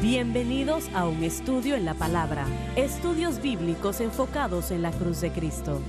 Bienvenidos a un estudio en la palabra. Estudios bíblicos enfocados en la cruz de Cristo.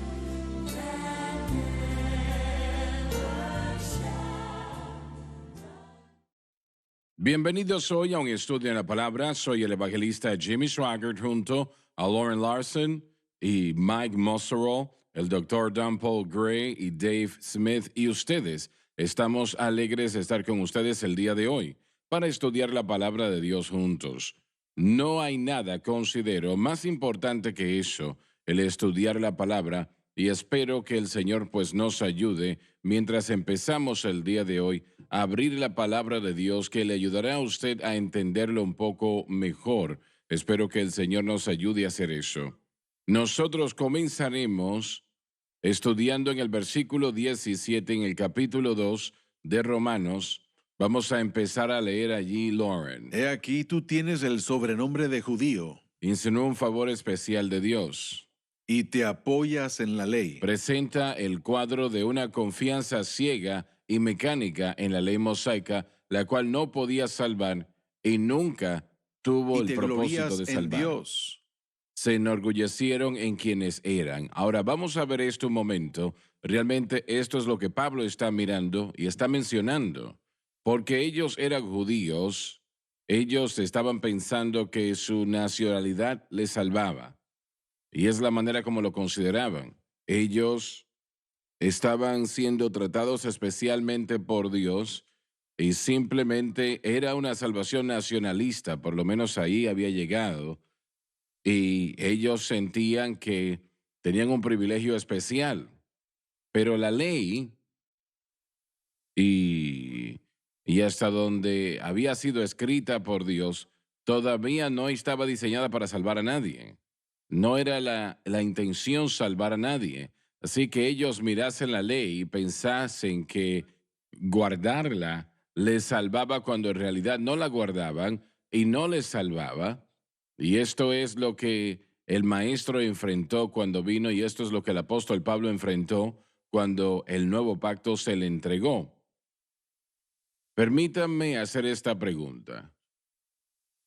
Bienvenidos hoy a un estudio en la palabra. Soy el evangelista Jimmy Swaggart junto a Lauren Larson y Mike Mosserall, el doctor Don Paul Gray y Dave Smith y ustedes. Estamos alegres de estar con ustedes el día de hoy para estudiar la palabra de Dios juntos. No hay nada, considero, más importante que eso, el estudiar la palabra, y espero que el Señor pues nos ayude mientras empezamos el día de hoy a abrir la palabra de Dios que le ayudará a usted a entenderlo un poco mejor. Espero que el Señor nos ayude a hacer eso. Nosotros comenzaremos estudiando en el versículo 17 en el capítulo 2 de Romanos. Vamos a empezar a leer allí, Lauren. He aquí tú tienes el sobrenombre de judío Insinúa un favor especial de Dios. y te apoyas en la ley. Presenta el cuadro de una confianza ciega y mecánica en la ley mosaica, la cual no podía salvar y nunca tuvo Y el te propósito glorías de en salvar. Dios. Se enorgullecieron en quienes eran. Ahora vamos a ver esto un momento. Realmente esto es lo que Pablo está mirando y está mencionando. Porque ellos eran judíos, ellos estaban pensando que su nacionalidad les salvaba. Y es la manera como lo consideraban. Ellos estaban siendo tratados especialmente por Dios y simplemente era una salvación nacionalista, por lo menos ahí había llegado, y ellos sentían que tenían un privilegio especial. Pero la ley y, y hasta donde había sido escrita por Dios, todavía no estaba diseñada para salvar a nadie. No era la intención salvar a nadie. Así que ellos mirasen la ley y pensasen que guardarla les salvaba cuando en realidad no la guardaban y no les salvaba. Y esto es lo que el maestro enfrentó cuando vino y esto es lo que el apóstol Pablo enfrentó cuando el nuevo pacto se le entregó. Permítanme hacer esta pregunta.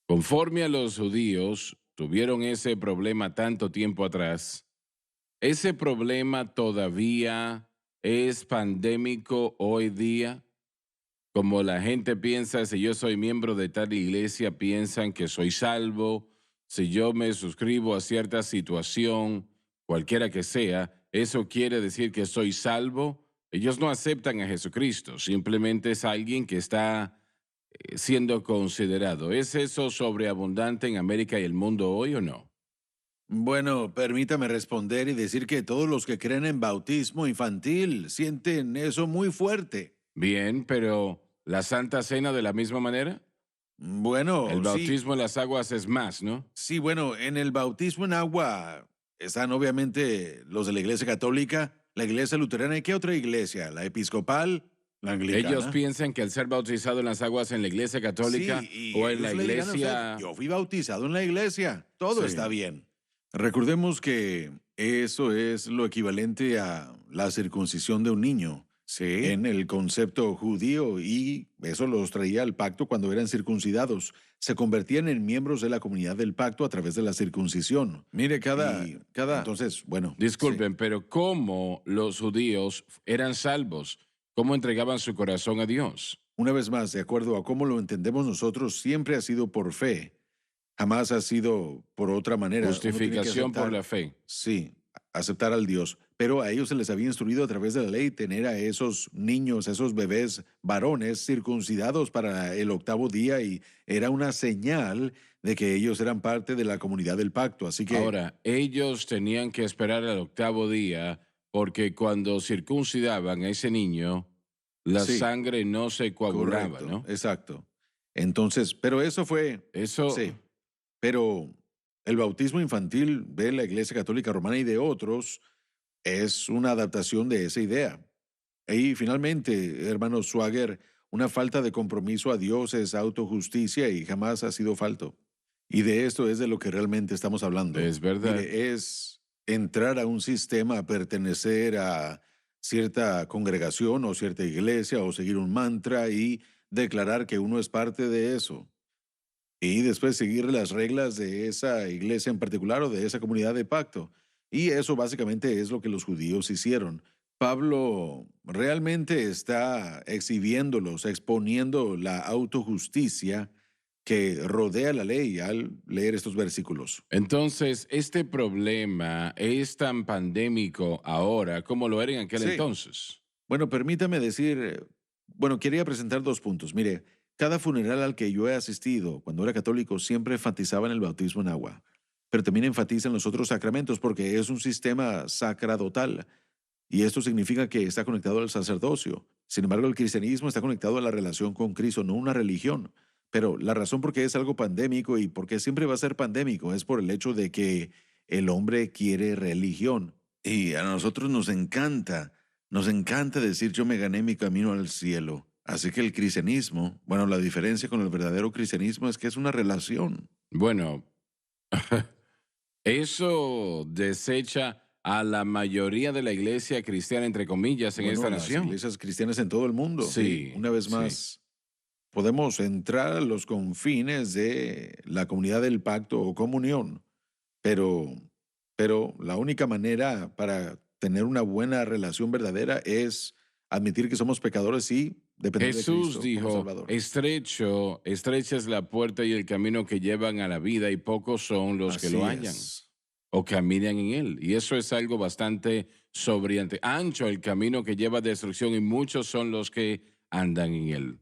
Conforme a los judíos tuvieron ese problema tanto tiempo atrás, ¿ese problema todavía es pandémico hoy día? Como la gente piensa, si yo soy miembro de tal iglesia, piensan que soy salvo. Si yo me suscribo a cierta situación, cualquiera que sea, ¿eso quiere decir que soy salvo? Ellos no aceptan a Jesucristo, simplemente es alguien que está siendo considerado. ¿Es eso sobreabundante en América y el mundo hoy o no? Bueno, permítame responder y decir que todos los que creen en bautismo infantil sienten eso muy fuerte. Bien, pero ¿la Santa Cena de la misma manera? El Bueno, sí, bautismo en las aguas es más, ¿no? sí, bueno, en el bautismo en agua están obviamente los de la Iglesia Católica, la Iglesia Luterana y ¿qué otra iglesia? La Episcopal, la Ellos Anglicana. piensan que al ser bautizado en las aguas en la iglesia católica Sí, y o en la ellos le dirán a usted, iglesia... yo fui bautizado en la iglesia, todo está Sí. bien. Recordemos que eso es lo equivalente a la circuncisión de un niño Sí. en el concepto judío y eso los traía al pacto cuando eran circuncidados. Se convertían en miembros de la comunidad del pacto a través de la circuncisión. Mire, Entonces, bueno, sí. disculpen, pero ¿cómo los judíos eran salvos? ¿Cómo entregaban su corazón a Dios? Una vez más, de acuerdo a cómo lo entendemos nosotros, siempre ha sido por fe. Jamás ha sido por otra manera. Uno tiene que Justificación por aceptar, la fe. sí, aceptar al Dios. Pero a ellos se les había instruido a través de la ley tener a esos niños, esos bebés varones circuncidados para el octavo día y era una señal de que ellos eran parte de la comunidad del pacto. Así que, Ahora, ellos tenían que esperar al octavo día porque cuando circuncidaban a ese niño, la sí, sangre no se coagulaba, correcto, ¿no? exacto. Entonces, pero eso fue, Eso, sí, pero el bautismo infantil de la Iglesia Católica Romana y de otros es una adaptación de esa idea. Y finalmente, hermano Swagger, una falta de compromiso a Dios es autojusticia y jamás ha sido falto. Y de esto es de lo que realmente estamos hablando. es verdad. Mire, es entrar a un sistema, pertenecer a cierta congregación o cierta iglesia o seguir un mantra y declarar que uno es parte de eso. y después seguir las reglas de esa iglesia en particular o de esa comunidad de pacto. Y eso básicamente es lo que los judíos hicieron. Pablo realmente está exhibiéndolos, exponiendo la autojusticia que rodea la ley al leer estos versículos. Entonces, este problema es tan pandémico ahora como lo era en aquel Sí. entonces. Bueno, permítame decir, bueno, quería presentar dos puntos. Mire, cada funeral al que yo he asistido cuando era católico siempre enfatizaba en el bautismo en agua, pero también enfatiza en los otros sacramentos porque es un sistema sacerdotal y esto significa que está conectado al sacerdocio. Sin embargo, el cristianismo está conectado a la relación con Cristo, no una religión. Pero la razón por qué es algo pandémico y por qué siempre va a ser pandémico es por el hecho de que el hombre quiere religión. Y a nosotros nos encanta decir yo me gané mi camino al cielo. Así que el cristianismo, bueno, la diferencia con el verdadero cristianismo es que es una relación. Bueno, eso desecha a la mayoría de la iglesia cristiana, entre comillas, en Bueno, esta las nación. iglesias cristianas en todo el mundo. Y Sí, una vez sí. más, podemos entrar a los confines de la comunidad del pacto o comunión, pero, pero la única manera para tener una buena relación verdadera es admitir que somos pecadores y depender de Jesús Cristo como dijo, Salvador. estrecha es la puerta y el camino que llevan a la vida y pocos son los que lo Así hallan es. o caminan en él. Y eso es algo bastante sobriante. Ancho el camino que lleva a destrucción y muchos son los que andan en él.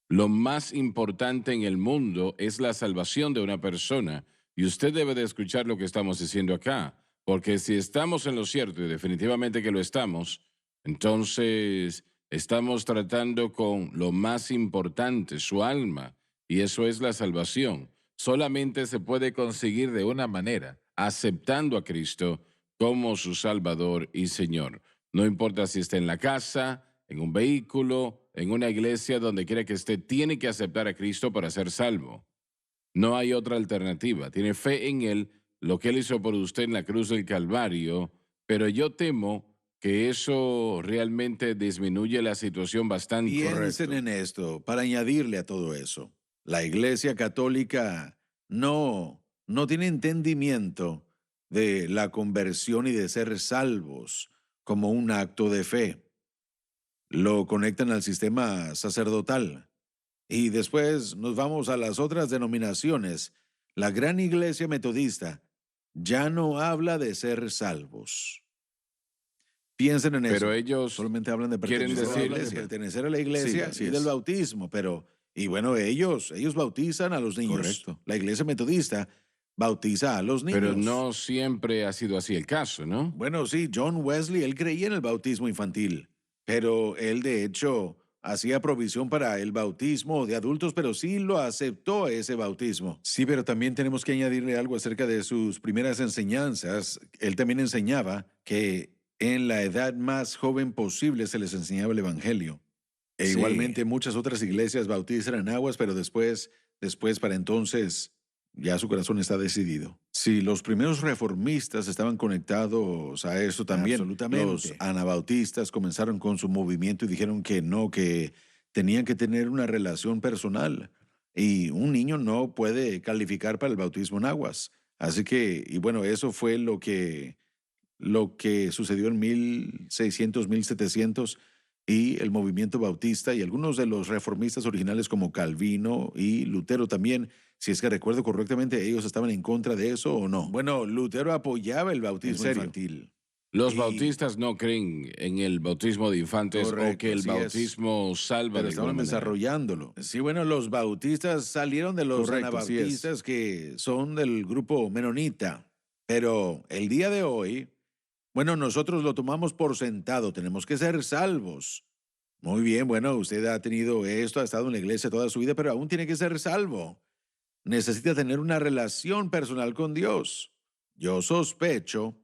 Lo más importante en el mundo es la salvación de una persona. Y usted debe de escuchar lo que estamos diciendo acá. Porque si estamos en lo cierto, y definitivamente que lo estamos, entonces estamos tratando con lo más importante, su alma. Y eso es la salvación. Solamente se puede conseguir de una manera, aceptando a Cristo como su Salvador y Señor. No importa si está en la casa, en un vehículo, en una iglesia, donde quiera que esté, tiene que aceptar a Cristo para ser salvo. No hay otra alternativa. Tiene fe en Él, lo que Él hizo por usted en la cruz del Calvario, pero yo temo que eso realmente disminuye la situación bastante. Piensen en esto, para añadirle a todo eso. La Iglesia Católica no tiene entendimiento de la conversión y de ser salvos como un acto de fe. Lo conectan al sistema sacerdotal. Y después nos vamos a las otras denominaciones. La gran iglesia metodista ya no habla de ser salvos. Piensen en Pero eso. ellos Solamente hablan de quieren pertenecer a la decir, iglesia, pertenecer a la Sí, iglesia así y del es. bautismo, pero, y bueno, ellos bautizan a los niños. Correcto. La iglesia metodista bautiza a los niños. pero no siempre ha sido así el caso, ¿no? Bueno, sí, John Wesley, él creía en el bautismo infantil, pero él de hecho hacía provisión para el bautismo de adultos, pero sí lo aceptó ese bautismo. Sí, pero también tenemos que añadirle algo acerca de sus primeras enseñanzas. Él también enseñaba que en la edad más joven posible se les enseñaba el evangelio. E Sí. igualmente muchas otras iglesias bautizan en aguas, pero después para entonces ya su corazón está decidido. Sí, los primeros reformistas estaban conectados a eso también. Absolutamente. Los anabautistas comenzaron con su movimiento y dijeron que no, que tenían que tener una relación personal. Y un niño no puede calificar para el bautismo en aguas. Así que, y bueno, eso fue lo que sucedió en 1600, 1700 y el movimiento bautista y algunos de los reformistas originales como Calvino y Lutero también, si es que recuerdo correctamente, ellos estaban en contra de eso o no. Bueno, Lutero apoyaba el bautismo serio? infantil. Los Y- bautistas no creen en el bautismo de infantes o Correcto, que el así es. bautismo salva Pero de estaban alguna manera. desarrollándolo. Sí, bueno, los bautistas salieron de los Correcto, así es. anabautistas que son del grupo menonita. Pero el día de hoy, bueno, nosotros lo tomamos por sentado, tenemos que ser salvos. Muy bien, bueno, usted ha tenido esto, ha estado en la iglesia toda su vida, pero aún tiene que ser salvo. Necesita tener una relación personal con Dios. Yo sospecho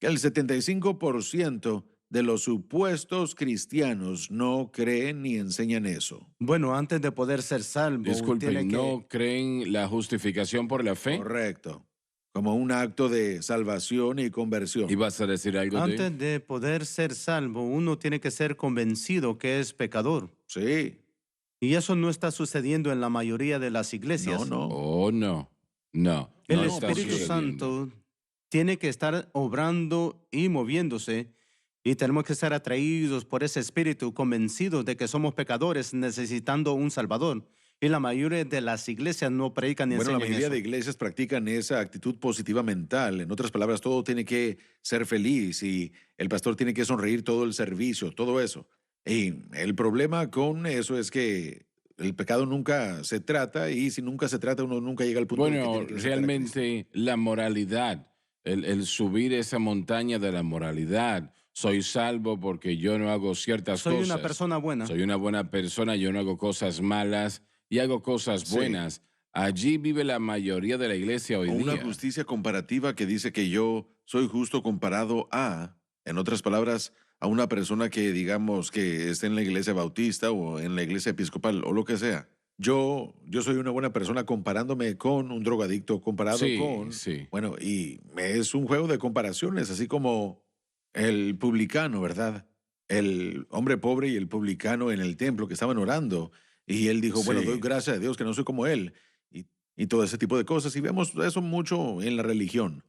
que el 75% de los supuestos cristianos no creen ni enseñan eso. Bueno, antes de poder ser salvo, tiene Disculpen, que... ¿no creen la justificación por la fe? Correcto. Como un acto de salvación y conversión. ¿Ibas a decir algo de Antes de poder ser salvo, uno tiene que ser convencido que es pecador. Sí. Y eso no está sucediendo en la mayoría de las No, iglesias. no. Oh, no. No. El No está Espíritu sucediendo. Santo tiene que estar obrando y moviéndose y tenemos que ser atraídos por ese Espíritu, convencidos de que somos pecadores necesitando un Salvador. Y la mayoría de las iglesias no predican ni Bueno, la enseñan mayoría eso. de iglesias practican esa actitud positiva mental. En otras palabras, todo tiene que ser feliz y el pastor tiene que sonreír todo el servicio, todo eso. Y el problema con eso es que el pecado nunca se trata y si nunca se trata, uno nunca llega al punto de que Bueno, tiene que aceptar a Cristo. realmente la moralidad, el subir esa montaña de la moralidad, soy salvo porque yo no hago ciertas Soy una cosas. persona buena. Soy una buena persona, yo no hago cosas malas y hago cosas Sí. buenas. Allí vive la mayoría de la iglesia hoy O una día. justicia comparativa que dice que yo soy justo comparado a, en otras palabras, a una persona que digamos que esté en la iglesia bautista o en la iglesia episcopal o lo que sea. Yo soy una buena persona comparándome con un drogadicto, comparado Sí, con, sí. bueno, y es un juego de comparaciones, así como el publicano, ¿verdad? El hombre pobre y el publicano en el templo que estaban orando. Y él dijo, bueno, doy Sí. gracias a Dios que no soy como él. Y todo ese tipo de cosas. Y vemos eso mucho en la religión.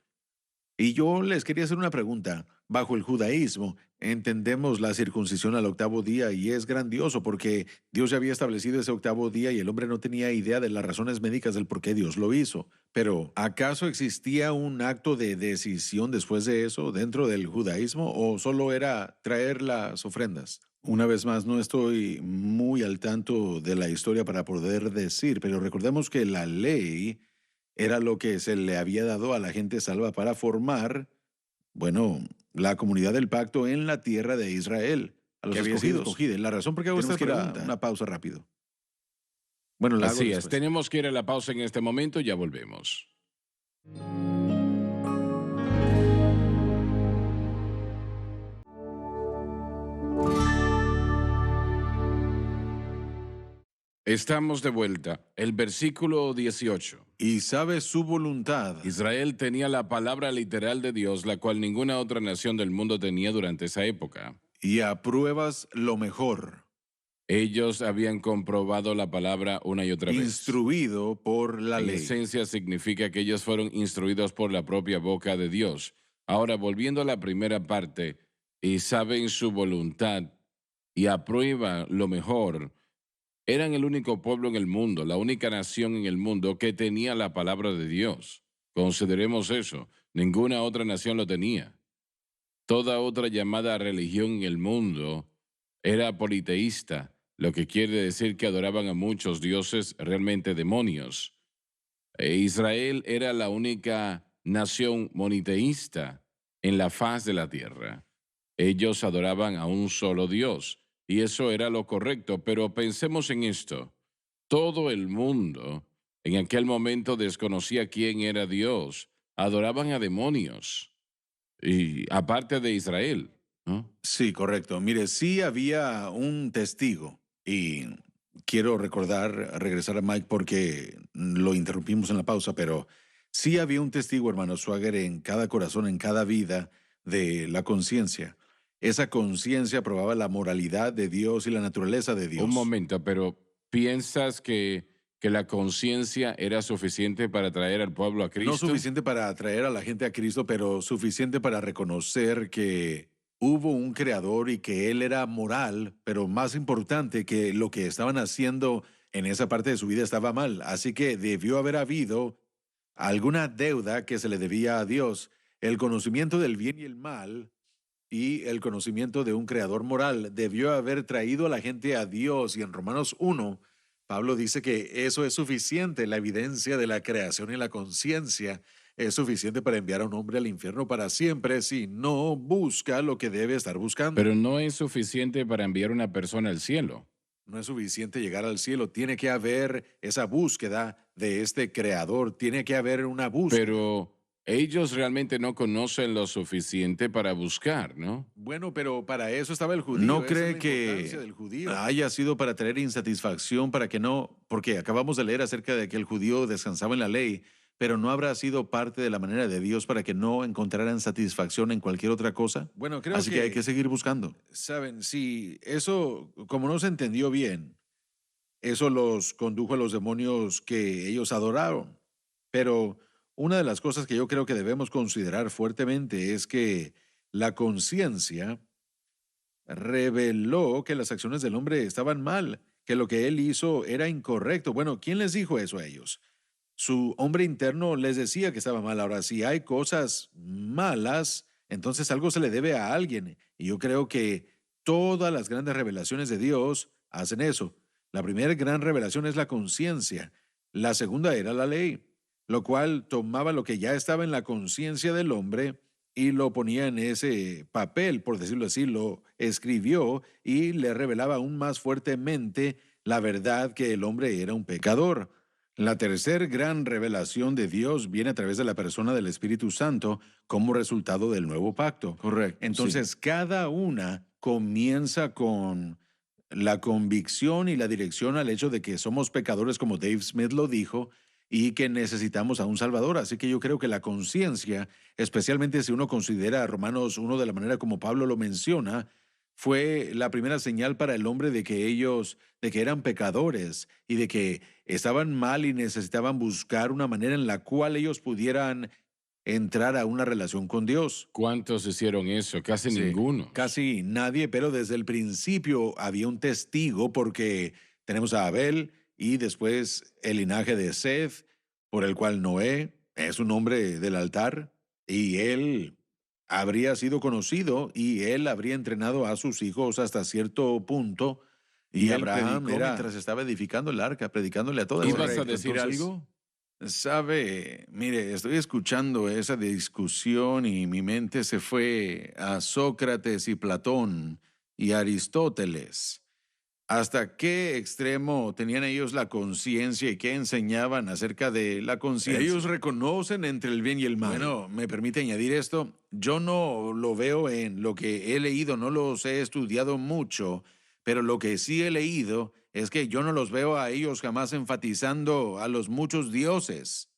Y yo les quería hacer una pregunta. Bajo el judaísmo, entendemos la circuncisión al octavo día y es grandioso porque Dios ya había establecido ese octavo día y el hombre no tenía idea de las razones médicas del por qué Dios lo hizo. Pero, ¿acaso existía un acto de decisión después de eso dentro del judaísmo o solo era traer las ofrendas? Una vez más, no estoy muy al tanto de la historia para poder decir, pero recordemos que la ley era lo que se le había dado a la gente salva para formar, bueno, la comunidad del pacto en la tierra de Israel, a los Que había sido escogidos. escogida. Y la razón por qué hago esta Tenemos que ir a pregunta, una pausa rápido. Bueno, la hago Así es. después. Tenemos que ir a la pausa en este momento, ya volvemos. Estamos de vuelta. El versículo 18. Y sabe su voluntad. Israel tenía la palabra literal de Dios, la cual ninguna otra nación del mundo tenía durante esa época. Y apruebas lo mejor, Ellos habían comprobado la palabra una y otra vez. instruido por la En ley. esencia significa que ellos fueron instruidos por la propia boca de Dios. Ahora, volviendo a la primera parte, y saben su voluntad y aprueban lo mejor, eran el único pueblo en el mundo, la única nación en el mundo que tenía la palabra de Dios. Consideremos eso. Ninguna otra nación lo tenía. Toda otra llamada religión en el mundo era politeísta, lo que quiere decir que adoraban a muchos dioses, realmente demonios. Israel era la única nación moniteísta en la faz de la tierra. Ellos adoraban a un solo Dios, y eso era lo correcto, pero pensemos en esto. Todo el mundo en aquel momento desconocía quién era Dios, adoraban a demonios, y aparte de Israel, ¿no? Sí, correcto. Mire, sí había un testigo y quiero regresar a Mike porque lo interrumpimos en la pausa, pero sí había un testigo, hermano Swagger, en cada corazón, en cada vida de la conciencia. Esa conciencia probaba la moralidad de Dios y la naturaleza de Dios. Un momento, pero ¿piensas que la conciencia era suficiente para traer al pueblo a Cristo? No suficiente para atraer a la gente a Cristo, pero suficiente para reconocer que hubo un creador y que Él era moral, pero más importante que lo que estaban haciendo en esa parte de su vida estaba mal. Así que debió haber habido alguna deuda que se le debía a Dios. El conocimiento del bien y el mal y el conocimiento de un creador moral debió haber traído a la gente a Dios. Y en Romanos 1, Pablo dice que eso es suficiente, la evidencia de la creación y la conciencia es suficiente para enviar a un hombre al infierno para siempre si no busca lo que debe estar buscando. Pero no es suficiente para enviar una persona al cielo. No es suficiente llegar al cielo, tiene que haber esa búsqueda de este creador, tiene que haber una búsqueda. Pero ellos realmente no conocen lo suficiente para buscar, ¿no? Bueno, pero para eso estaba el judío. ¿No esa es cree la que importancia del judío haya sido para traer insatisfacción, para que no, porque acabamos de leer acerca de que el judío descansaba en la ley, pero no habrá sido parte de la manera de Dios para que no encontraran satisfacción en cualquier otra cosa? Bueno, creo Así que hay que seguir buscando. Saben, si eso, como no se entendió bien, eso los condujo a los demonios que ellos adoraron. Pero una de las cosas que yo creo que debemos considerar fuertemente es que la conciencia reveló que las acciones del hombre estaban mal, que lo que él hizo era incorrecto. Bueno, ¿quién les dijo eso a ellos? Su hombre interno les decía que estaba mal. Ahora, si hay cosas malas, entonces algo se le debe a alguien. Y yo creo que todas las grandes revelaciones de Dios hacen eso. La primera gran revelación es la conciencia. La segunda era la ley, lo cual tomaba lo que ya estaba en la conciencia del hombre y lo ponía en ese papel, por decirlo así, lo escribió y le revelaba aún más fuertemente la verdad que el hombre era un pecador. La tercera gran revelación de Dios viene a través de la persona del Espíritu Santo como resultado del nuevo pacto. Correcto. Entonces, cada una comienza con la convicción y la dirección al hecho de que somos pecadores, como Dave Smith lo dijo, y que necesitamos a un Salvador. Así que yo creo que la conciencia, especialmente si uno considera a Romanos 1 de la manera como Pablo lo menciona, fue la primera señal para el hombre de que de que eran pecadores y de que estaban mal y necesitaban buscar una manera en la cual ellos pudieran entrar a una relación con Dios. ¿Cuántos hicieron eso? Casi Sí, ninguno. casi nadie, pero desde el principio había un testigo porque tenemos a Abel y después el linaje de Seth, por el cual Noé es un hombre del altar y él habría sido conocido y él habría entrenado a sus hijos hasta cierto punto. Y él Abraham predicó mientras estaba edificando el arca, predicándole a toda ¿Ibas a Israel. decir Entonces, algo? sabe, mire, estoy escuchando esa discusión y mi mente se fue a Sócrates y Platón y Aristóteles. ¿Hasta qué extremo tenían ellos la conciencia y qué enseñaban acerca de la conciencia? Ellos reconocen entre el bien y el mal. Bueno, me permite añadir esto. Yo no lo veo en lo que he leído, no los he estudiado mucho, pero lo que sí he leído es que yo no los veo a ellos jamás enfatizando a los muchos dioses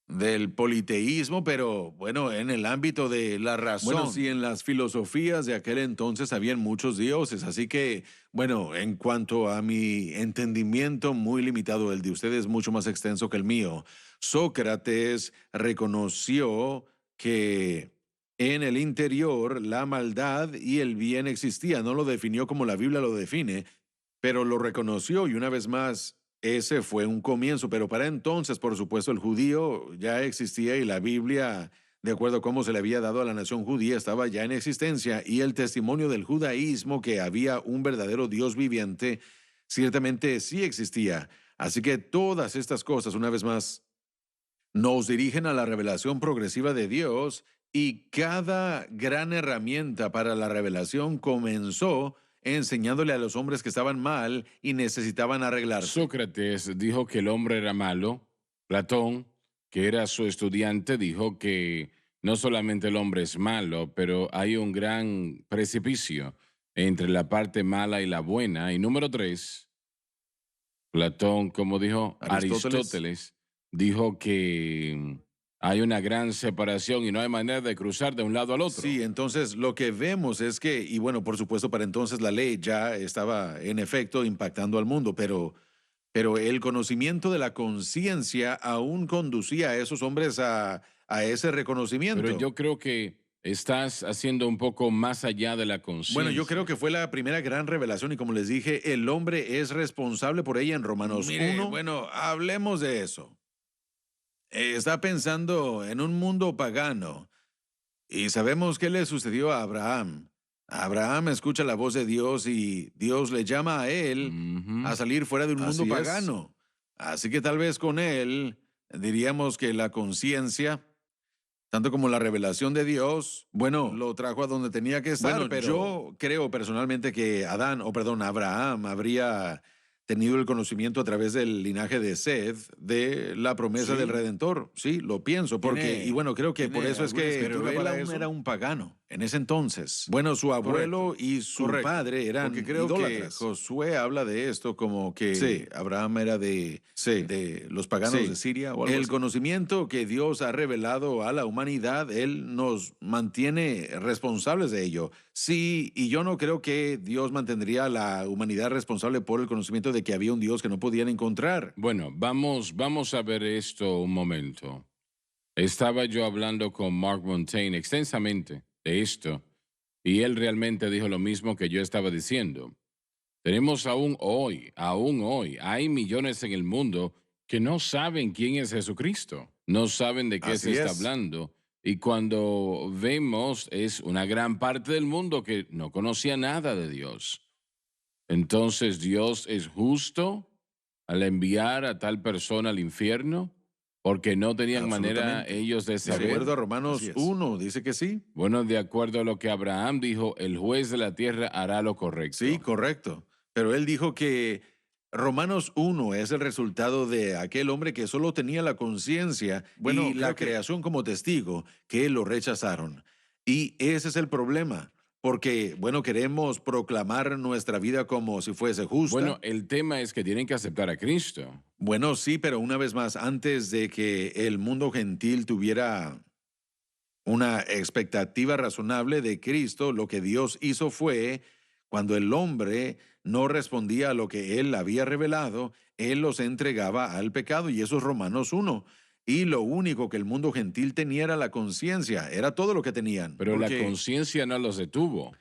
del politeísmo, pero bueno, en el ámbito de la razón. Bueno, sí, en las filosofías de aquel entonces habían muchos dioses, así que, bueno, en cuanto a mi entendimiento muy limitado, el de ustedes es mucho más extenso que el mío. Sócrates reconoció que en el interior la maldad y el bien existían, no lo definió como la Biblia lo define, pero lo reconoció y una vez más, ese fue un comienzo, pero para entonces, por supuesto, el judío ya existía y la Biblia, de acuerdo a cómo se le había dado a la nación judía, estaba ya en existencia y el testimonio del judaísmo que había un verdadero Dios viviente, ciertamente sí existía. Así que todas estas cosas, una vez más, nos dirigen a la revelación progresiva de Dios y cada gran herramienta para la revelación comenzó enseñándole a los hombres que estaban mal y necesitaban arreglarse. Sócrates dijo que el hombre era malo. Platón, que era su estudiante, dijo que no solamente el hombre es malo, pero hay un gran precipicio entre la parte mala y la buena. Y número 3, Platón, como dijo Aristóteles, dijo que hay una gran separación y no hay manera de cruzar de un lado al otro. Sí, entonces lo que vemos es que, y bueno, por supuesto, para entonces la ley ya estaba en efecto impactando al mundo, pero el conocimiento de la conciencia aún conducía a esos hombres a ese reconocimiento. Pero yo creo que estás haciendo un poco más allá de la conciencia. Bueno, yo creo que fue la primera gran revelación y como les dije, el hombre es responsable por ella en Romanos 1. Bueno, hablemos de eso. Está pensando en un mundo pagano y sabemos qué le sucedió a Abraham. Abraham escucha la voz de Dios y Dios le llama a él a salir fuera de un mundo pagano. Así que tal vez con él diríamos que la conciencia, tanto como la revelación de Dios, bueno, lo trajo a donde tenía que estar. Bueno, pero yo creo personalmente que Abraham habría tenido el conocimiento a través del linaje de Seth de la promesa del Redentor. Sí, lo pienso, porque, y bueno, creo que por eso es que, pero él aún era un pagano. en ese entonces. Bueno, su abuelo y su Correcto. padre eran Porque creo que idólatras. Josué habla de esto como que Sí. Abraham era de los paganos Sí. de Siria o algo así. Conocimiento que Dios ha revelado a la humanidad, Él nos mantiene responsables de ello. Sí, y yo no creo que Dios mantendría a la humanidad responsable por el conocimiento de que había un Dios que no podían encontrar. Bueno, vamos a ver esto un momento. Estaba yo hablando con Mark Montaigne extensamente de esto y él realmente dijo lo mismo que yo estaba diciendo. Tenemos aún hoy, hay millones en el mundo que no saben quién es Jesucristo, no saben de qué Así se está es. hablando. Y cuando vemos es una gran parte del mundo que no conocía nada de Dios. Entonces, ¿Dios es justo al enviar a tal persona al infierno? Porque no tenían manera Absolutamente. ellos de De saber. acuerdo a Romanos Así es. 1, dice que sí. Bueno, de acuerdo a lo que Abraham dijo, el juez de la tierra hará lo correcto. Sí, correcto. Pero él dijo que Romanos 1 es el resultado de aquel hombre que solo tenía la conciencia y la creación como testigo, que lo rechazaron. Y ese es el problema, porque, bueno, queremos proclamar nuestra vida como si fuese justa. Bueno, el tema es que tienen que aceptar a Cristo. Bueno, sí, pero una vez más, antes de que el mundo gentil tuviera una expectativa razonable de Cristo, lo que Dios hizo fue, cuando el hombre no respondía a lo que él había revelado, él los entregaba al pecado, y eso es Romanos 1. Y lo único que el mundo gentil tenía era la conciencia, era todo lo que tenían. Pero la Porque, conciencia no los detuvo.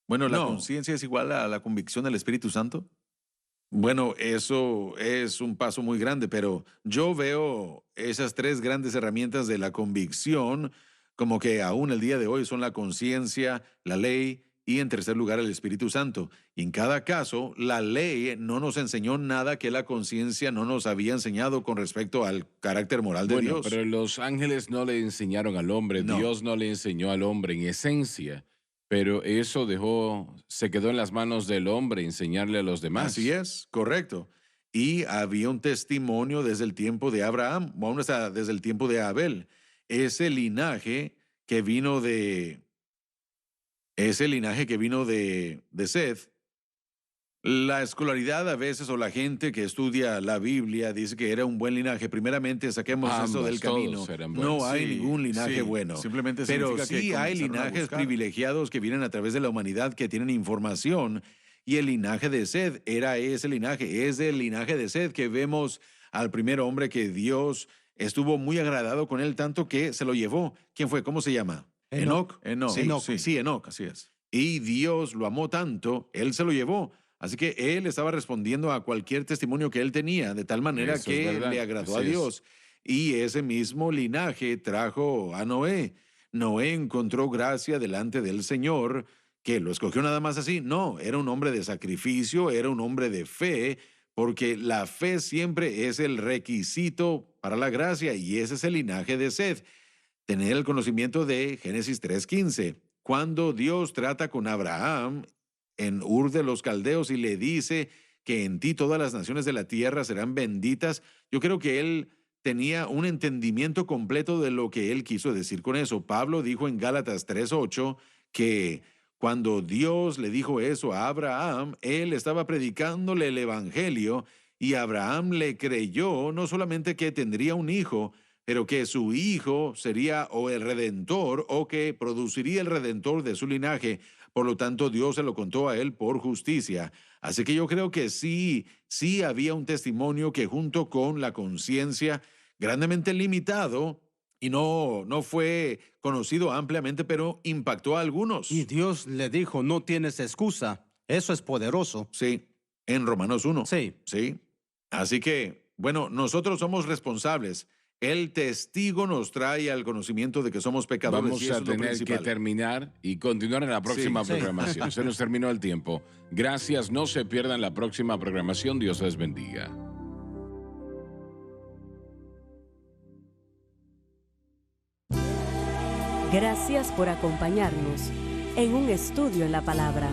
bueno, ¿la No. conciencia es igual a la convicción del Espíritu Santo? Bueno, eso es un paso muy grande, pero yo veo esas tres grandes herramientas de la convicción como que aún el día de hoy son la conciencia, la ley y en tercer lugar el Espíritu Santo. Y en cada caso, la ley no nos enseñó nada que la conciencia no nos había enseñado con respecto al carácter moral de Bueno, Dios. pero los ángeles no le enseñaron al hombre, No. Dios no le enseñó al hombre en esencia, pero eso se quedó en las manos del hombre enseñarle a los demás. Así es, correcto. Y había un testimonio desde el tiempo de Abraham, bueno, hasta desde el tiempo de Abel. Ese linaje que vino de Seth. La escolaridad a veces o la gente que estudia la Biblia dice que era un buen linaje. Primeramente saquemos eso Ambos, del todos camino. eran buenos. No hay Sí, ningún linaje sí. bueno. Simplemente Pero significa que sí hay comenzaron a linajes buscar. privilegiados que vienen a través de la humanidad que tienen información. Y el linaje de Seth era ese linaje. Es del linaje de Seth que vemos al primer hombre que Dios estuvo muy agradado con él, tanto que se lo llevó. ¿Quién fue? ¿Cómo se llama? Enoc. Enoc. Sí, Enoc. sí, Enoc. Así es. Y Dios lo amó tanto, él se lo llevó. Así que él estaba respondiendo a cualquier testimonio que él tenía, de tal manera Eso es que verdad. le agradó Así a es. Dios. Y ese mismo linaje trajo a Noé. Noé encontró gracia delante del Señor, que lo escogió nada más así. No, era un hombre de sacrificio, era un hombre de fe, porque la fe siempre es el requisito para la gracia, y ese es el linaje de Seth. Tener el conocimiento de Génesis 3:15. Cuando Dios trata con Abraham en Ur de los Caldeos y le dice que en ti todas las naciones de la tierra serán benditas, yo creo que él tenía un entendimiento completo de lo que él quiso decir con eso. Pablo dijo en Gálatas 3:8 que cuando Dios le dijo eso a Abraham, él estaba predicándole el evangelio, y Abraham le creyó no solamente que tendría un hijo, pero que su hijo sería o el redentor o que produciría el redentor de su linaje. Por lo tanto, Dios se lo contó a él por justicia. Así que yo creo que sí había un testimonio que, junto con la conciencia, grandemente limitado y no fue conocido ampliamente, pero impactó a algunos. Y Dios le dijo, no tienes excusa. Eso es poderoso. Sí, en Romanos 1. Sí. Sí. Así que, bueno, nosotros somos responsables. El testigo nos trae al conocimiento de que somos pecadores. Vamos y eso a es lo tener que principal. terminar y continuar en la próxima Sí. programación. Se nos terminó el tiempo. Gracias, no se pierdan la próxima programación. Dios les bendiga. Gracias por acompañarnos en un estudio en la palabra.